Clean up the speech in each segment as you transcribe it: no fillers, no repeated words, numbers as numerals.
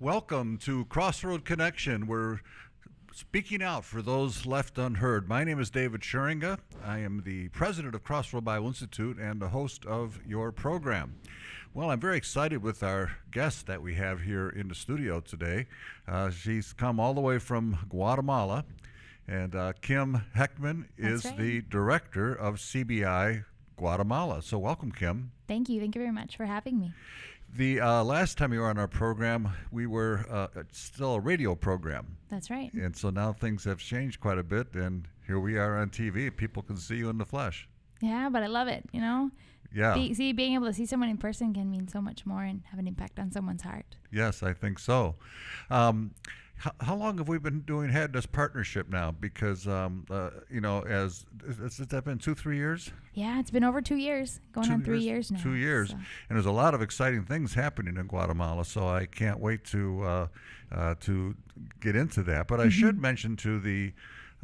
Welcome to Crossroad Connection. We're speaking out for those left unheard. My name is David Schuringa. I am the president of Crossroad Bible Institute and the host of your program. Well, I'm very excited with our guest that we have here in the studio today. She's come all the way from Guatemala, and Kim Heckman is the director of CBI Guatemala. So welcome, Kim. Thank you. Thank you very much for having me. The last time you were on our program, we were still a radio program. That's right. And so now things have changed quite a bit, and here we are on TV. People can see you in the flesh. Yeah, but I love it, you know? Yeah. Being able to see someone in person can mean so much more and have an impact on someone's heart. Yes, I think so. How long have we been had this partnership now? Because, has that been 2-3 years? Yeah, it's been over 2 years, going on 3 years now. 2 years. So. And there's a lot of exciting things happening in Guatemala, so I can't wait to get into that. But I should mention to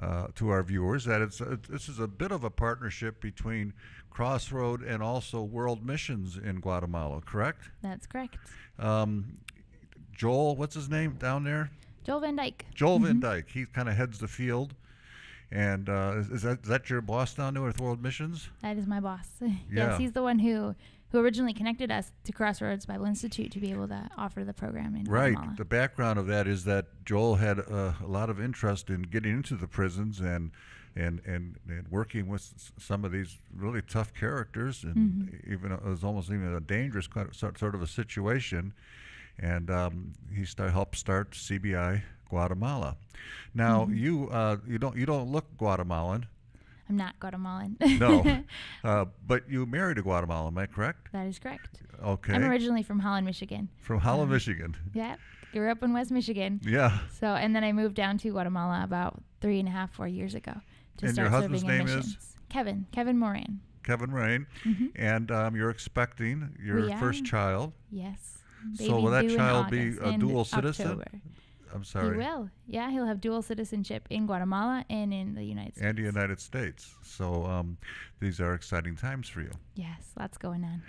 our viewers that this is a bit of a partnership between Crossroad and also World Missions in Guatemala, correct? That's correct. Joel, what's his name down there? Joel Van Dyke. Joel Van Dyke. He kind of heads the field. And is that your boss down there with World Missions? That is my boss. Yeah. Yes, he's the one who originally connected us to Crossroads Bible Institute to be able to offer the program in Guatemala. Right. The background of that is that Joel had a lot of interest in getting into the prisons and working with some of these really tough characters, and even it was almost even a dangerous sort of a situation. And he helped start CBI Guatemala. Now you don't look Guatemalan. I'm not Guatemalan. No, but you married a Guatemalan. Am I correct? That is correct. Okay. I'm originally from Holland, Michigan. From Holland, Michigan. Yeah, grew up in West Michigan. Yeah. So and then I moved down to Guatemala about 3.5-4 years ago to and start your husband's serving in name missions. is Kevin Moran. Kevin Moran, and you're expecting your first child. Yes. So will that child be a dual October. citizen? I'm sorry. He will. Yeah, he'll have dual citizenship in Guatemala and in the United States. And the United States. So these are exciting times for you. Yes, lots going on.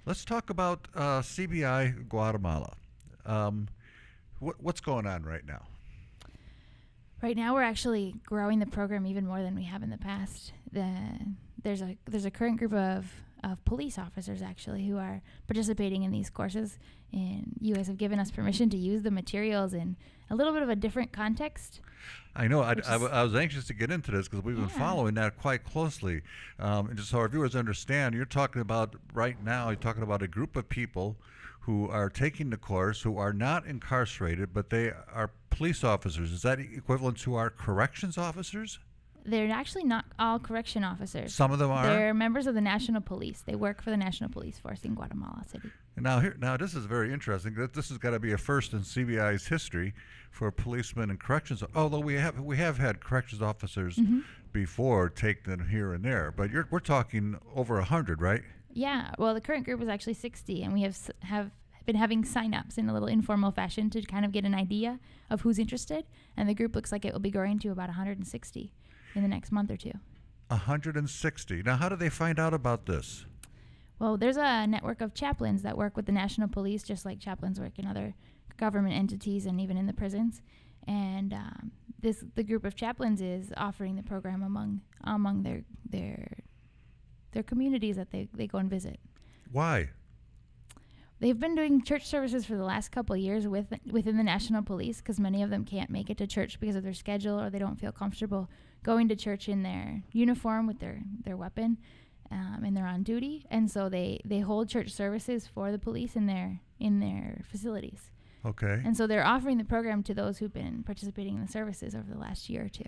Let's talk about CBI Guatemala. What's going on right now? Right now, we're actually growing the program even more than we have in the past. There's a current group of police officers actually who are participating in these courses, and you guys have given us permission to use the materials in a little bit of a different context. I know. I was anxious to get into this because we've been following that quite closely. And just so our viewers understand, you're talking about a group of people who are taking the course who are not incarcerated, but they are police officers. Is that equivalent to our corrections officers? They're actually not all correction officers. Some of them are? They're members of the National Police. They work for the National Police Force in Guatemala City. And now this is very interesting. This has got to be a first in CBI's history for policemen and corrections. Although we have had corrections officers before take them here and there, but we're talking over 100, right? Yeah. Well, the current group is actually 60, and we have been having sign-ups in a little informal fashion to kind of get an idea of who's interested, and the group looks like it will be growing to about 160 in the next month or two. 160. Now, how do they find out about this? Well, there's a network of chaplains that work with the National Police, just like chaplains work in other government entities and even in the prisons. And the group of chaplains is offering the program among their communities that they go and visit. Why? They've been doing church services for the last couple of years within the National Police because many of them can't make it to church because of their schedule, or they don't feel comfortable going to church in their uniform with their weapon, and they're on duty. And so they hold church services for the police in their facilities. Okay. And so they're offering the program to those who've been participating in the services over the last year or two.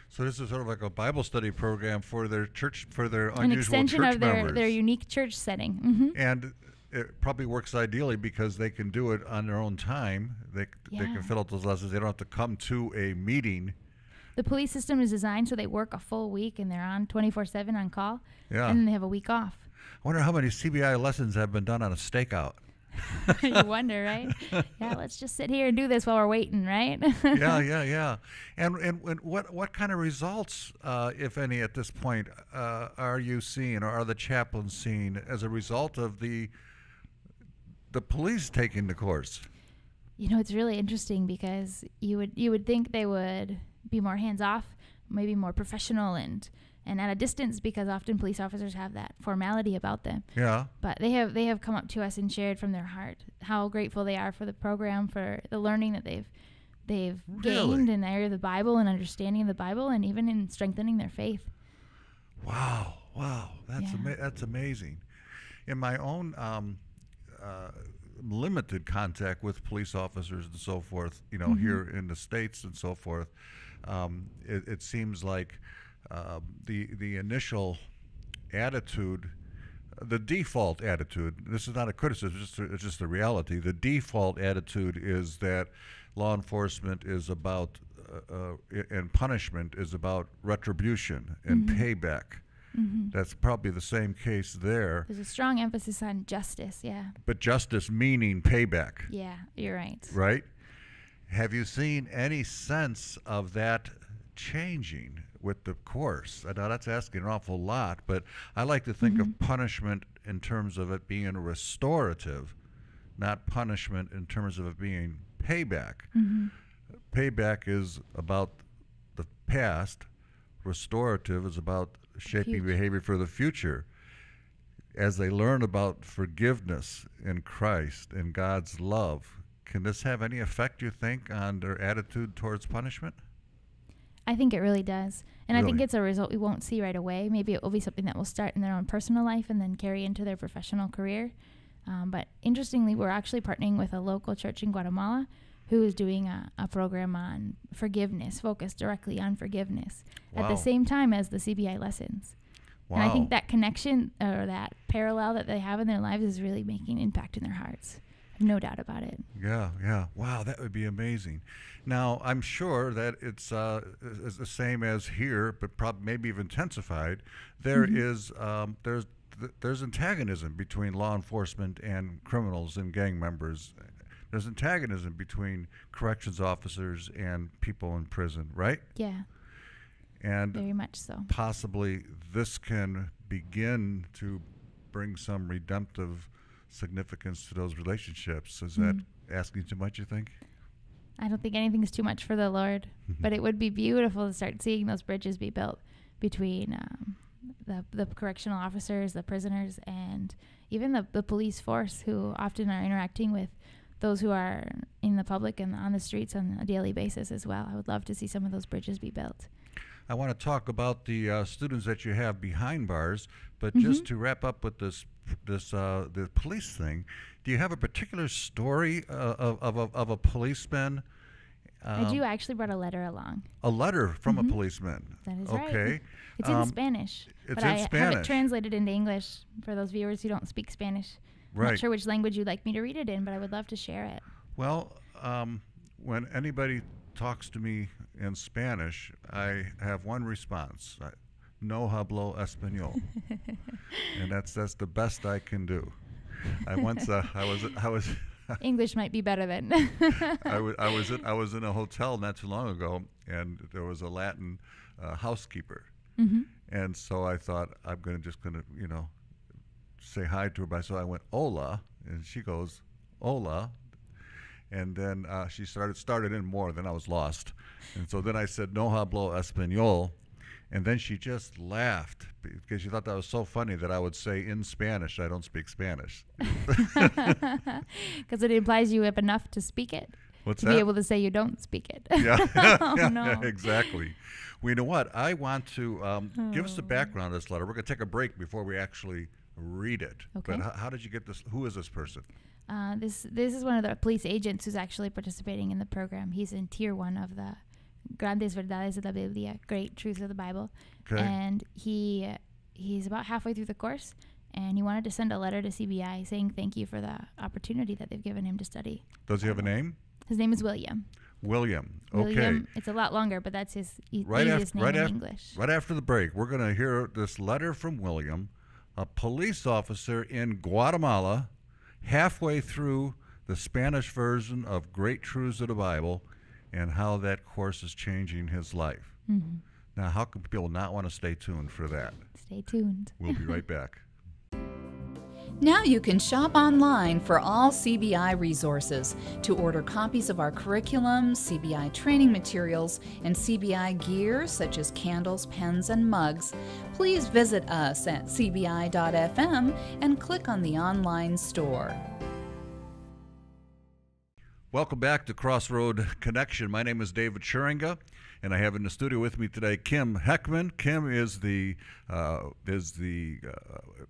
So this is sort of like a Bible study program for their church, for their unusual An extension church of members. their unique church setting. And it probably works ideally because they can do it on their own time. They can fill out those lessons. They don't have to come to a meeting. The police system is designed so they work a full week and they're on 24/7 on call. Yeah. And then they have a week off. I wonder how many CBI lessons have been done on a stakeout. You wonder, right? Yeah, let's just sit here and do this while we're waiting, right? Yeah. And what kind of results, if any, at this point, are you seeing, or are the chaplains seeing as a result of the police taking the course? It's really interesting because you would think they would be more hands off, maybe more professional and at a distance, because often police officers have that formality about them. Yeah. But they have come up to us and shared from their heart how grateful they are for the program, for the learning that they've Really? gained in the area of the Bible and understanding of the Bible, and even in strengthening their faith. Wow. That's Yeah. that's amazing. In my own limited contact with police officers and so forth, here in the States and so forth, it seems like the initial attitude, the default attitude, this is not a criticism, it's just a reality. The default attitude is that law enforcement is about, and punishment is about retribution and payback. That's probably the same case there. There's a strong emphasis on justice, yeah. But justice meaning payback. Yeah, you're right. Right? Have you seen any sense of that changing with the course? I know that's asking an awful lot, but I like to think of punishment in terms of it being restorative, not punishment in terms of it being payback. Payback is about the past. Restorative is about shaping behavior for the future. As they learn about forgiveness in Christ and God's love, can this have any effect, you think, on their attitude towards punishment? I think it really does. And I think Really? it's a result we won't see right away. Maybe it will be something that will start in their own personal life and then carry into their professional career. But interestingly, we're actually partnering with a local church in Guatemala who is doing a program on forgiveness, focused directly on forgiveness, at the same time as the CBI lessons. Wow. And I think that connection or that parallel that they have in their lives is really making an impact in their hearts. No doubt about it. Yeah. Wow, that would be amazing. Now, I'm sure that it's the same as here, but probably maybe even intensified. There is there's antagonism between law enforcement and criminals and gang members. There's antagonism between corrections officers and people in prison, right? Yeah, And very much so. possibly this can begin to bring some redemptive significance to those relationships. Is that asking too much, you think? I don't think anything's too much for the Lord, but it would be beautiful to start seeing those bridges be built between the correctional officers, the prisoners, and even the police force, who often are interacting with those who are in the public and on the streets on a daily basis as well. I would love to see some of those bridges be built. I want to talk about the students that you have behind bars, but just to wrap up with the police thing, do you have a particular story of a policeman? I do. I actually brought a letter along. A letter from a policeman. That is okay. right. It's in Spanish. It's but in I have Spanish. it translated into English for those viewers who don't speak Spanish. I'm Right. not sure which language you'd like me to read it in, but I would love to share it. Well, when anybody talks to me in Spanish, I have one response: "No hablo español," and that's the best I can do. I once I was English might be better then. I was in a hotel not too long ago, and there was a Latin housekeeper, and so I thought I'm just gonna say hi to her. But so I went hola, and she goes hola, and then she started in more. Then I was lost, and so then I said no hablo español, and then she just laughed because she thought that was so funny that I would say in Spanish I don't speak Spanish. Because it implies you have enough to speak it. What's to that? be able to say you don't speak it. Yeah, Oh, no. yeah, exactly. Well, you know what? I want to give us the background of this letter. We're going to take a break before we actually read it. Okay. But how did you get this? Who is this person? This is one of the police agents who's actually participating in the program. He's in tier 1 of the Grandes Verdades de la Biblia, Great Truths of the Bible. Okay. And he's about halfway through the course, and he wanted to send a letter to CBI saying thank you for the opportunity that they've given him to study. Does he have a name? His name is William. William. Okay. William, it's a lot longer, but that's his easiest name in English. Right after the break, we're going to hear this letter from William, a police officer in Guatemala, halfway through the Spanish version of Great Truths of the Bible, and how that course is changing his life. Now, how can people not want to stay tuned for that? Stay tuned. We'll be right back. Now you can shop online for all CBI resources. To order copies of our curriculum, CBI training materials, and CBI gear such as candles, pens, and mugs, please visit us at cbi.fm and click on the online store. Welcome back to Crossroad Connection. My name is David Schuringa, and I have in the studio with me today Kim Heckman. Kim is the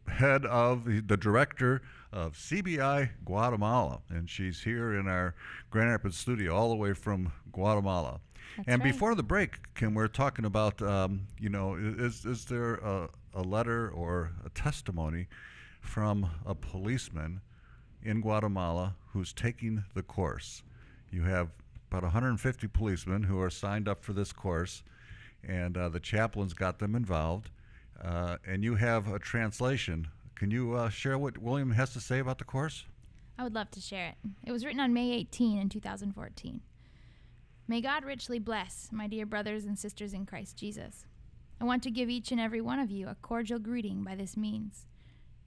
head of the director of CBI Guatemala, and she's here in our Grand Rapids studio all the way from Guatemala. That's and right. Before the break, Kim, we're talking about is there a letter or a testimony from a policeman in Guatemala who's taking the course? You have about 150 policemen who are signed up for this course, and the chaplains got them involved, and you have a translation. Can you share what William has to say about the course? I would love to share it. It was written on May 18 in 2014. May God richly bless my dear brothers and sisters in Christ Jesus. I want to give each and every one of you a cordial greeting by this means,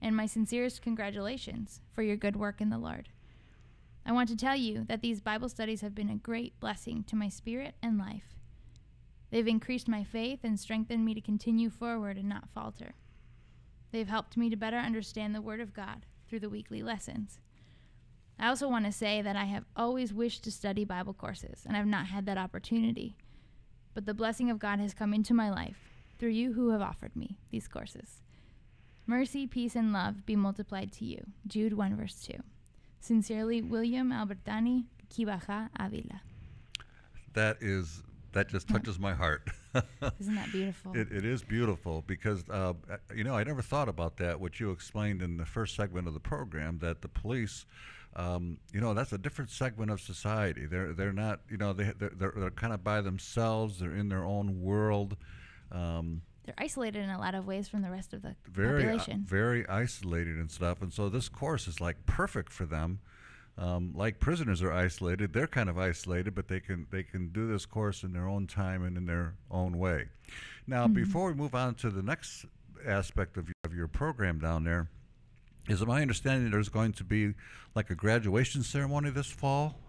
and my sincerest congratulations for your good work in the Lord. I want to tell you that these Bible studies have been a great blessing to my spirit and life. They've increased my faith and strengthened me to continue forward and not falter. They've helped me to better understand the Word of God through the weekly lessons. I also want to say that I have always wished to study Bible courses, and I've not had that opportunity. But the blessing of God has come into my life through you who have offered me these courses. Mercy, peace, and love be multiplied to you. Jude 1 verse 2. Sincerely, William Albertani, Kibaja, Avila. That just touches my heart. Isn't that beautiful? It is beautiful because, I never thought about that, what you explained in the first segment of the program, that the police, that's a different segment of society. They're not, they're kind of by themselves. They're in their own world. They're isolated in a lot of ways from the rest of the population. Very isolated and stuff. And so this course is like perfect for them. Like prisoners are isolated, they're kind of isolated, but they can do this course in their own time and in their own way. Now, before we move on to the next aspect of your program down there, is it my understanding there's going to be like a graduation ceremony this fall?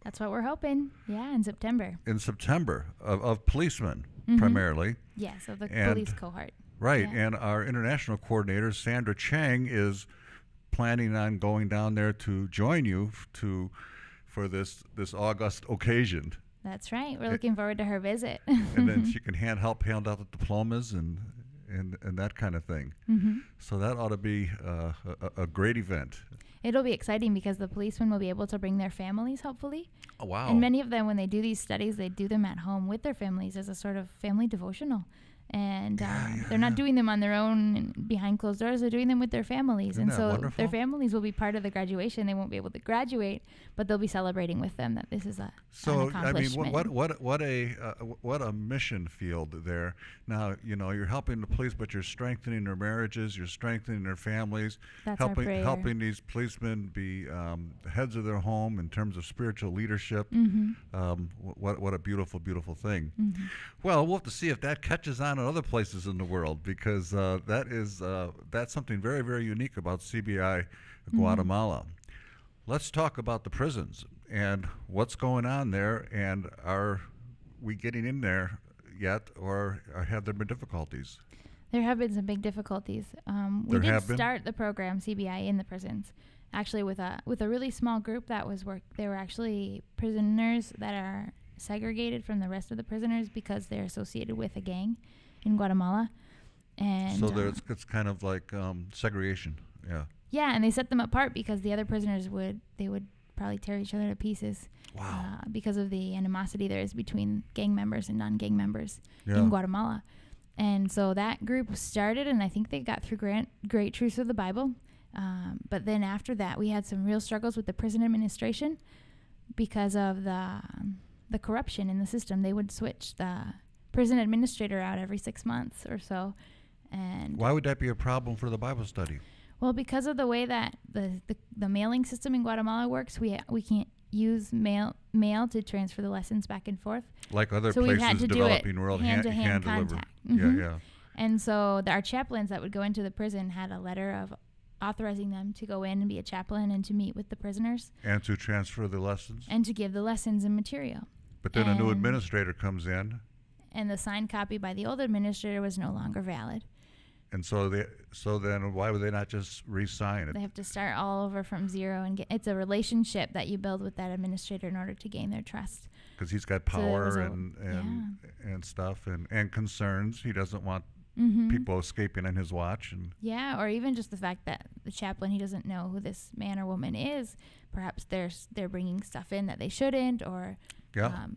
That's what we're hoping. Yeah, in September. In September, of policemen primarily. Yes, of the police cohort. Right, Yeah. and our international coordinator, Sandra Chang, is planning on going down there to join you for this august occasion. That's right. We're looking forward to her visit. And then she can hand out the diplomas and that kind of thing. So that ought to be a great event. It'll be exciting because the policemen will be able to bring their families, hopefully. Oh, wow. And many of them, when they do these studies, they do them at home with their families as a sort of family devotional. And they're not doing them on their own and behind closed doors. They're doing them with their families. Isn't and that so wonderful? their families will be part of the graduation. They won't be able to graduate, but they'll be celebrating with them that this is an accomplishment. what a mission field there. Now, you're helping the police, but you're strengthening their marriages, you're strengthening their families, That's our prayer. helping these policemen be heads of their home in terms of spiritual leadership. What a beautiful, beautiful thing. Well, we'll have to see if that catches on in other places in the world, because that's something very, very unique about CBI Guatemala. Let's talk about the prisons and what's going on there, and are we getting in there yet, or have there been difficulties? There have been some big difficulties. We did start the program CBI in the prisons, actually with a really small group that was They were actually prisoners that are segregated from the rest of the prisoners because they're associated with a gang in Guatemala. And so it's kind of like segregation. Yeah, and they set them apart because the other prisoners would probably tear each other to pieces. Wow. Because of the animosity there is between gang members and non-gang members in Guatemala. And so that group started, and I think they got through great truths of the Bible. But then after that, we had some real struggles with the prison administration because of the corruption in the system. They would switch the prison administrator out every 6 months or so. And why would that be a problem for the Bible study? Well, because of the way that the mailing system in Guatemala works, we can't use mail to transfer the lessons back and forth. Like other so places, we had to developing do it world, hand-to-hand hand contact. delivered. Yeah. And so our chaplains that would go into the prison had a letter of authorizing them to go in and be a chaplain and to meet with the prisoners. And to transfer the lessons. And to give the lessons and material. But then a new administrator comes in. And the signed copy by the old administrator was no longer valid. And so then why would they not just re-sign it? They have to start all over from zero, and it's a relationship that you build with that administrator in order to gain their trust. Because he's got power and stuff and concerns. He doesn't want people escaping on his watch. Yeah, or even just the fact that the chaplain, he doesn't know who this man or woman is. Perhaps they're bringing stuff in that they shouldn't, or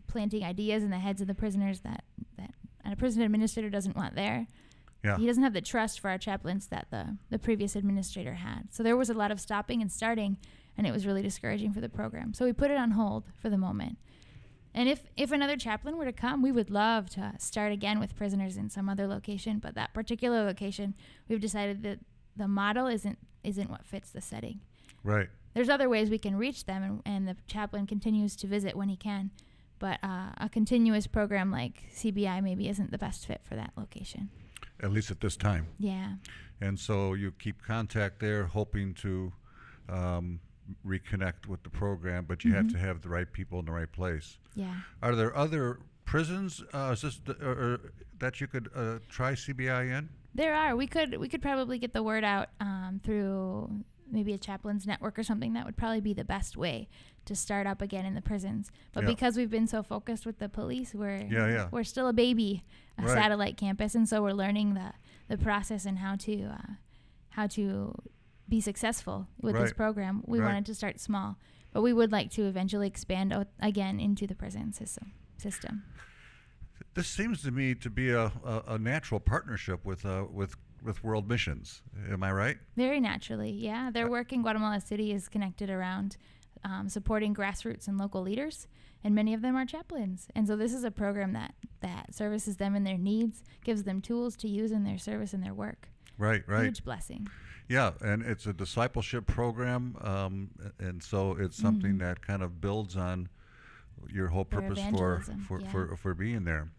planting ideas in the heads of the prisoners that a prison administrator doesn't want there. Yeah. He doesn't have the trust for our chaplains that the previous administrator had. So there was a lot of stopping and starting, and it was really discouraging for the program. So we put it on hold for the moment. And if another chaplain were to come, we would love to start again with prisoners in some other location. But that particular location, we've decided that the model isn't what fits the setting. Right. There's other ways we can reach them, and the chaplain continues to visit when he can. But a continuous program like CBI maybe isn't the best fit for that location. At least at this time. Yeah. And so you keep contact there, hoping to reconnect with the program, but you have to have the right people in the right place. Yeah. Are there other prisons that you could try CBI in? There are. We could probably get the word out through maybe a chaplain's network or something. That would probably be the best way to start up again in the prisons. But because we've been so focused with the police, we're still a baby, satellite campus, and so we're learning the process and how to be successful with this program. We wanted to start small, but we would like to eventually expand again into the prison system. This seems to me to be a natural partnership with World Missions. Am I right? Very naturally, yeah. Their work in Guatemala City is connected around supporting grassroots and local leaders, and many of them are chaplains. And so this is a program that services them in their needs, gives them tools to use in their service and their work. Right. Huge blessing. Yeah, and it's a discipleship program, and so it's something that kind of builds on your whole purpose for being there.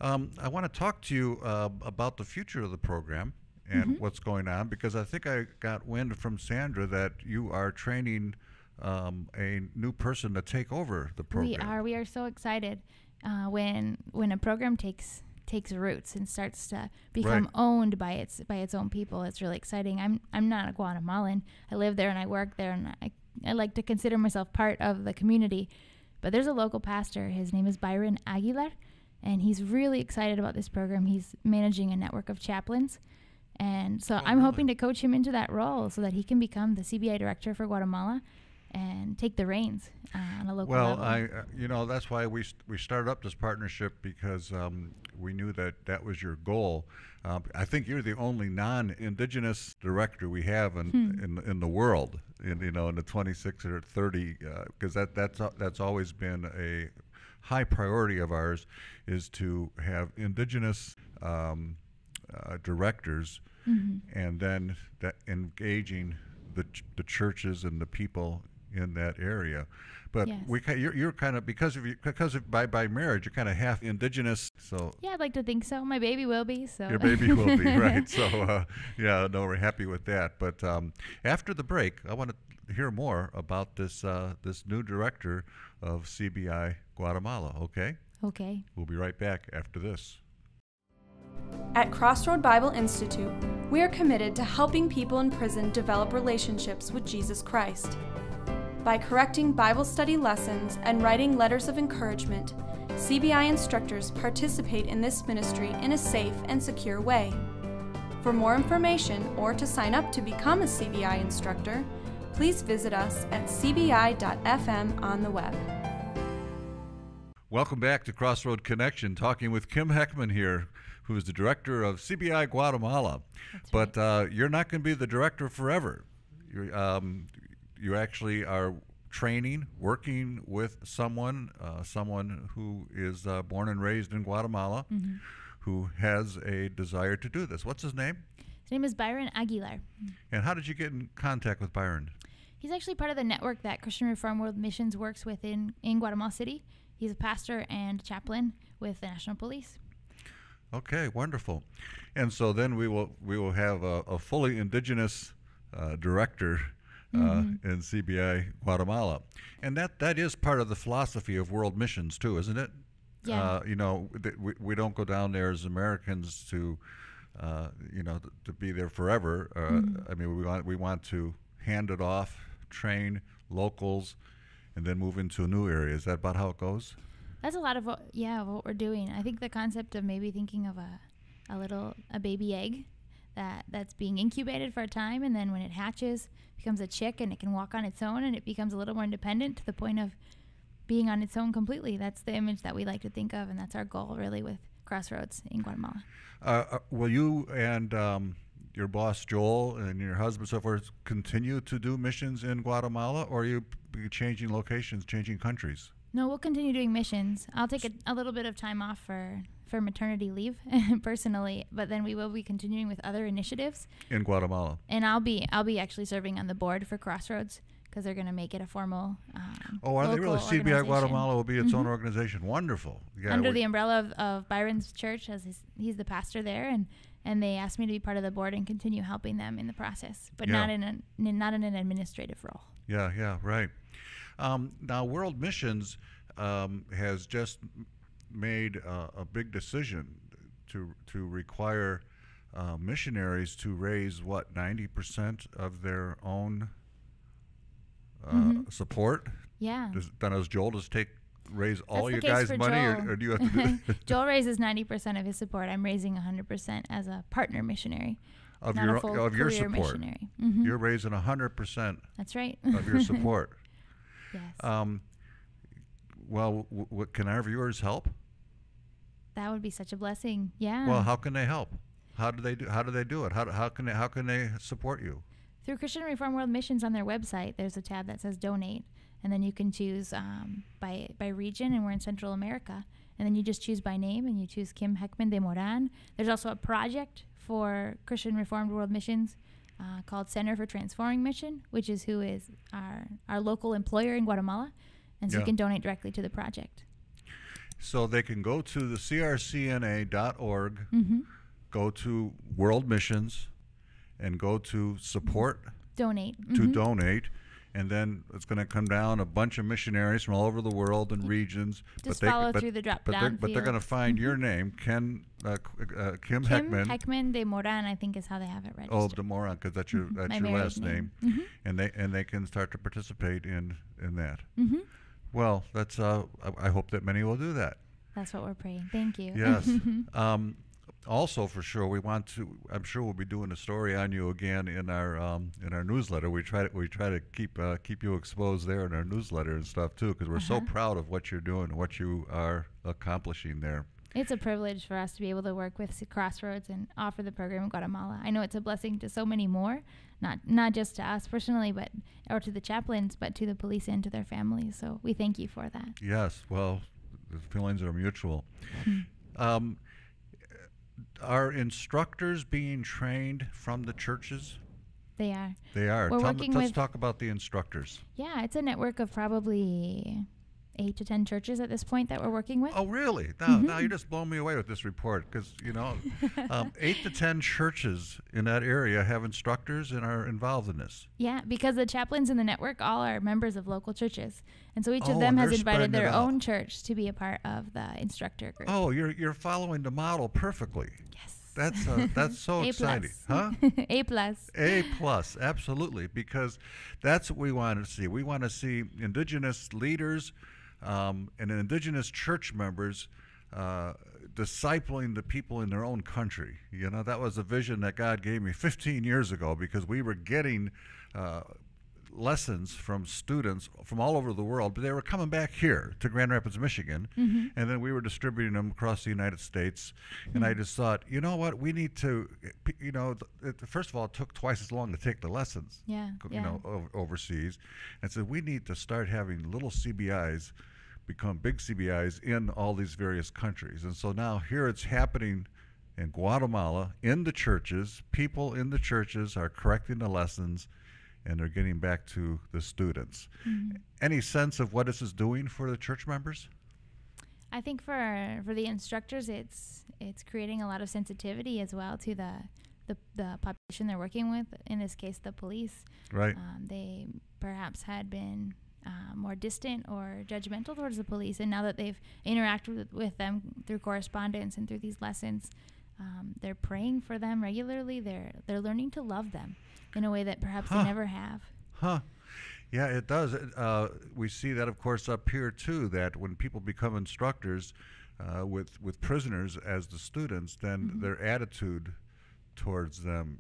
I want to talk to you about the future of the program and what's going on, because I think I got wind from Sandra that you are training a new person to take over the program. We are so excited when a program takes roots and starts to become owned by its own people. It's really exciting. I'm not a Guatemalan. I live there and I work there, and I like to consider myself part of the community. But there's a local pastor. His name is Byron Aguilar, and he's really excited about this program. He's managing a network of chaplains. And so I'm hoping to coach him into that role so that he can become the CBI director for Guatemala and take the reins on a local level. Well, that's why we started up this partnership, because we knew that was your goal. I think you're the only non-indigenous director we have in the world, in the 26 or 30, because that's always been a high priority of ours, is to have indigenous directors, and then that engaging the churches and the people in that area. But you're kind of, because by marriage you're kind of half indigenous. So yeah, I'd like to think so. My baby will be. So your baby will be, right? So we're happy with that. But after the break, I want to hear more about this new director of CBI Guatemala. Okay. Okay. We'll be right back after this. At Crossroad Bible Institute, we are committed to helping people in prison develop relationships with Jesus Christ. By correcting Bible study lessons and writing letters of encouragement, CBI instructors participate in this ministry in a safe and secure way. For more information or to sign up to become a CBI instructor, please visit us at cbi.fm on the web. Welcome back to Crossroad Connection, talking with Kim Heckman here, who is the director of CBI Guatemala. That's right. You're not going to be the director forever. You actually are working with someone who is born and raised in Guatemala, who has a desire to do this. What's his name? His name is Byron Aguilar. And how did you get in contact with Byron? He's actually part of the network that Christian Reform World Missions works with in Guatemala City. He's a pastor and chaplain with the National Police. Okay, wonderful. And so then we will have a fully indigenous director in CBI Guatemala. And that is part of the philosophy of world missions too, isn't it? Yeah. We don't go down there as Americans to to be there forever. I mean, we want to hand it off, train locals, and then move into a new area. Is that about how it goes? That's a lot of what we're doing. I think the concept of maybe thinking of a baby egg that's being incubated for a time, and then when it hatches, becomes a chick, and it can walk on its own, and it becomes a little more independent to the point of being on its own completely. That's the image that we like to think of, and that's our goal really with Crossroads in Guatemala. Will you and your boss Joel and your husband so forth continue to do missions in Guatemala, or are you changing locations, changing countries? No, we'll continue doing missions. I'll take a little bit of time off for maternity leave personally, but then we will be continuing with other initiatives in Guatemala. And I'll be actually serving on the board for Crossroads because they're going to make it a formal are they really? CBI Guatemala will be its own organization. Wonderful. Yeah, under the umbrella of Byron's church, as he's the pastor there, and they asked me to be part of the board and continue helping them in the process, but not in an administrative role. Yeah, right. Now, World Missions has just made a big decision to require missionaries to raise 90% of their own support. Yeah. Does Joel raise all That's your the case guys' for money, Joel. or do you have to do Joel raises 90% of his support. I'm raising 100% as a partner missionary. of not a full your career support? Missionary. You're raising 100%. That's right. Of your support. Yes. Well, can our viewers help? That would be such a blessing. Yeah. Well, how can they help? How do they do it? How can they support you? Through Christian Reformed World Missions on their website, there's a tab that says Donate, and then you can choose by region, and we're in Central America, and then you just choose by name, and you choose Kim Heckman de Moran. There's also a project for Christian Reformed World Missions called Center for Transforming Mission, which is who is our local employer in Guatemala, and so you can donate directly to the project. So they can go to the crcna.org, go to World Missions, and go to support, donate, donate, and then it's going to come down a bunch of missionaries from all over the world and regions. Just follow through the drop-down But they're going to find your name, Kim Heckman. Heckman de Moran, I think, is how they have it registered. Oh, de Moran, because that's your last name, and they can start to participate in that. Well, that's I hope that many will do that. That's what we're praying. Thank you. Yes. Also, for sure, I'm sure we'll be doing a story on you again in our newsletter. We try to keep you exposed there in our newsletter and stuff too, because we're so proud of what you're doing and what you are accomplishing there. It's a privilege for us to be able to work with Crossroads and offer the program in Guatemala. I know it's a blessing to so many more, not just to us personally, or to the chaplains, but to the police and to their families. So we thank you for that. Yes. Well, the feelings are mutual. Are instructors being trained from the churches? They are. They are. Let's talk about the instructors. Yeah, it's a network of probably 8 to 10 churches at this point that we're working with. Oh, really? Now you're just blowing me away with this report, because 8 to 10 churches in that area have instructors and are involved in this. Yeah, because the chaplains in the network all are members of local churches, and so each of them has invited their own church to be a part of the instructor group. Oh, you're following the model perfectly. Yes. That's so exciting, huh? A plus. A plus, absolutely, because that's what we want to see. We want to see indigenous leaders and indigenous church members discipling the people in their own country. That was a vision that God gave me 15 years ago, because we were getting lessons from students from all over the world, but they were coming back here to Grand Rapids, Michigan, and then we were distributing them across the United States. And I just thought, you know what, we need to, first of all, it took twice as long to take the lessons, overseas, and so we need to start having little CBIs become big CBIs in all these various countries. And so now here it's happening in Guatemala, in the churches. People in the churches are correcting the lessons, and they're getting back to the students. Any sense of what this is doing for the church members? I think for the instructors, it's creating a lot of sensitivity as well to the the population they're working with, in this case the police. Right. They perhaps had been more distant or judgmental towards the police, and now that they've interacted with them through correspondence and through these lessons, they're praying for them regularly. They're learning to love them in a way that perhaps they never have. Yeah, it does. We see that, of course, up here too, that when people become instructors with prisoners as the students, then their attitude towards them,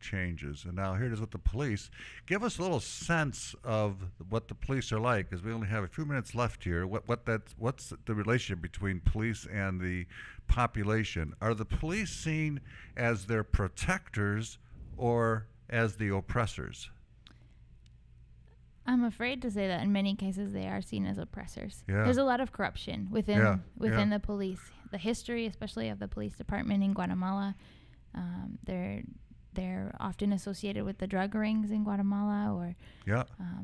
changes. And now here it is with the police. Give us a little sense of what the police are like, because we only have a few minutes left here. What's the relationship between police and the population? Are the police seen as their protectors or as the oppressors? I'm afraid to say that in many cases they are seen as oppressors. Yeah. There's a lot of corruption within the police. The history, especially of the police department in Guatemala, they're often associated with the drug rings in Guatemala, or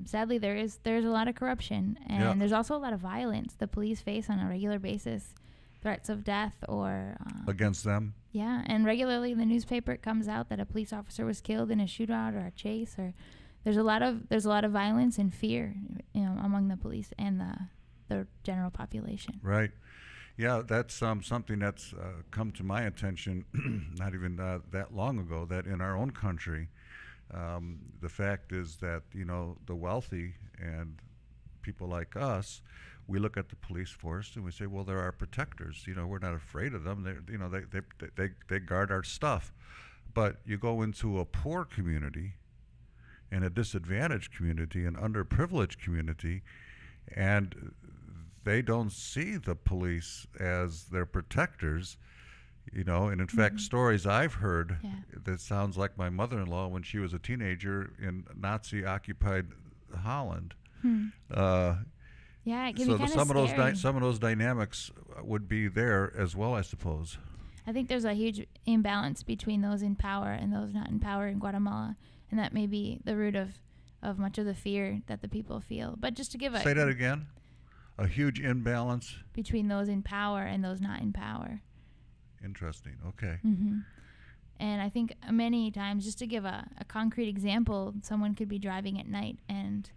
sadly there's a lot of corruption, and there's also a lot of violence the police face on a regular basis, threats of death or against them. Yeah, and regularly in the newspaper it comes out that a police officer was killed in a shootout or a chase, or there's a lot of violence and fear, among the police and the general population. Right. Yeah, that's something that's come to my attention not even that long ago, that in our own country, the fact is that, the wealthy and people like us, we look at the police force and we say, well, they're our protectors. We're not afraid of them. They guard our stuff. But you go into a poor community and a disadvantaged community, an underprivileged community, and they don't see the police as their protectors, and in fact, stories I've heard that sounds like my mother-in-law when she was a teenager in Nazi-occupied Holland. Yeah, it can be kind of scary. Some of those dynamics would be there as well, I suppose. I think there's a huge imbalance between those in power and those not in power in Guatemala, and that may be the root of much of the fear that the people feel. But just to give Say that again. A huge imbalance between those in power and those not in power. Interesting. Okay. And I think many times, just to give a concrete example, someone could be driving at night and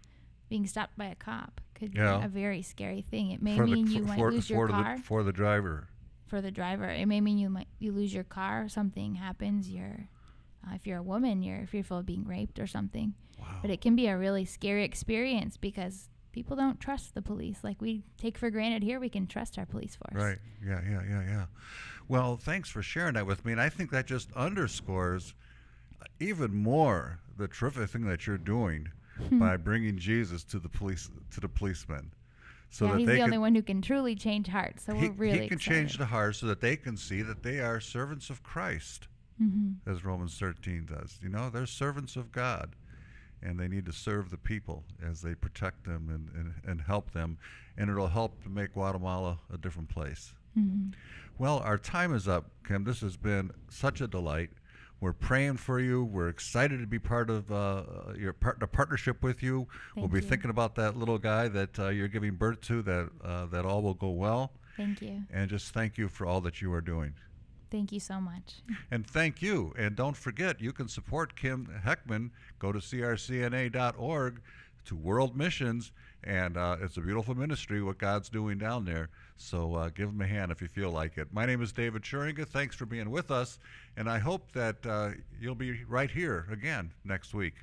being stopped by a cop could be a very scary thing. It may mean you might lose your car. For the driver. For the driver. It may mean you lose your car, something happens, if you're a woman, you're fearful of being raped or something. Wow. But it can be a really scary experience because people don't trust the police. Like we take for granted here, we can trust our police force. Right. Yeah. Well, thanks for sharing that with me. And I think that just underscores even more the terrific thing that you're doing by bringing Jesus to the policemen. So that he's the only one who can truly change hearts. So we're really He can change the hearts so that they can see that they are servants of Christ, as Romans 13 does. They're servants of God. And they need to serve the people as they protect them and help them. And it'll help to make Guatemala a different place. Well, our time is up, Kim. This has been such a delight. We're praying for you. We're excited to be part of the partnership with you. We'll be thinking about that little guy that you're giving birth to, that all will go well. Thank you. And just thank you for all that you are doing. Thank you so much. And thank you. And don't forget, you can support Kim Heckman. Go to crcna.org to World Missions, and it's a beautiful ministry, what God's doing down there. So give him a hand if you feel like it. My name is David Schuringa. Thanks for being with us, and I hope that you'll be right here again next week.